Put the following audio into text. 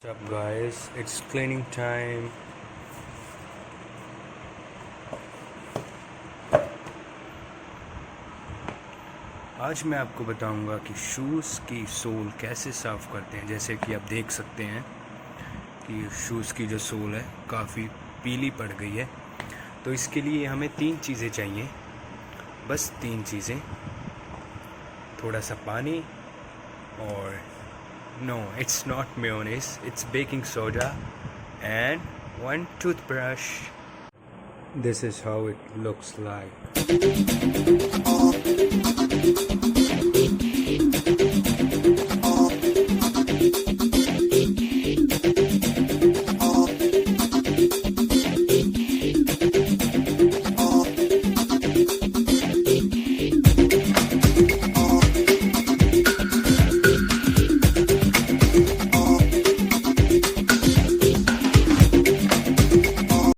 What's up guys, it's cleaning time. आज मैं आपको बताऊंगा कि शूज़ की सोल कैसे साफ़ करते हैं। जैसे कि आप देख सकते हैं कि शूज़ की जो सोल है काफ़ी पीली पड़ गई है। तो इसके लिए हमें 3 चीज़ें चाहिए, बस 3 चीज़ें। थोड़ा सा पानी और no, it's not mayonnaise, it's baking soda and one toothbrush. This is how it looks like.